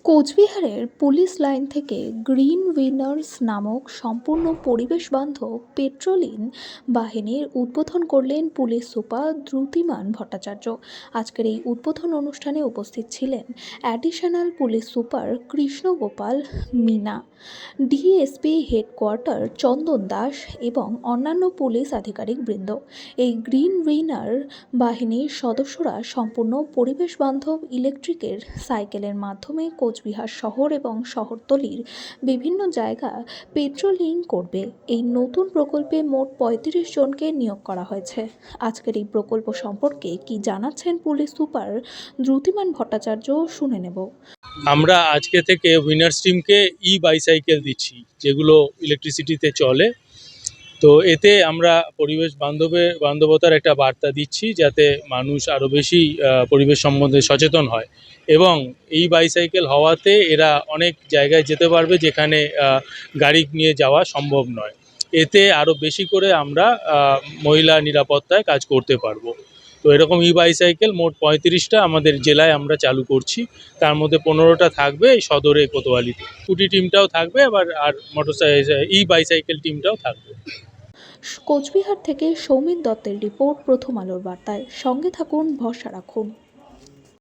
কোচবিহারের police line থেকে green winners নামক সম্পূর্ণ পরিবেশবান্ধব পেট্রোলিং বাহিনীর উদ্বোধন করলেন পুলিশ সুপার দ্রুতিমান ভট্টাচার্য। আজকের এই উদ্বোধন অনুষ্ঠানে উপস্থিত ছিলেন additional police super Krishnagopal Meena, DSP headquarter Chandan Das এবং অন্যান্য পুলিশ আধিকারিকবৃন্দ। এই গ্রিন উইনার বাহিনীর সদস্যরা সম্পূর্ণ পরিবেশবান্ধব ইলেকট্রিকের সাইকেলের মাধ্যমে কোচবিহার শহর এবং শহরতলির বিভিন্ন জায়গা পেট্রোলিং করবে। এই নতুন প্রকল্পে মোট ৩৫ জনকে নিয়োগ করা হয়েছে। আজকের এই প্রকল্প সম্পর্কে কি জানাচ্ছেন পুলিশ সুপার দ্রুতিমান ভট্টাচার্য, শুনে নেব। আমরা আজকে থেকে উইনার্স টিমকে বাইসাইকেল দিচ্ছি, যেগুলো ইলেকট্রিসিটিতে চলে। তো এতে আমরা পরিবেশ বান্ধবতার একটা বার্তা দিচ্ছি, যাতে মানুষ আরও বেশি পরিবেশ সম্বন্ধে সচেতন হয়। এবং এই বাইসাইকেল হওয়াতে এরা অনেক জায়গায় যেতে পারবে যেখানে গাড়ি নিয়ে যাওয়া সম্ভব নয়। এতে আরও বেশি করে আমরা মহিলা নিরাপত্তায় কাজ করতে পারবো। তো এরকম বাইসাইকেল মোট ৩৫টা আমাদের জেলায় আমরা চালু করছি। তার মধ্যে 15টা থাকবে এই সদরে কোতোয়ালিতে, স্কুটি টিমটাও থাকবে, আবার আর বাইসাইকেল টিমটাও থাকবে। কোচবিহার থেকে সৌমিত দত্তের রিপোর্ট, প্রথম আলোর বার্তায়। সঙ্গে থাকুন, ভরসা রাখুন।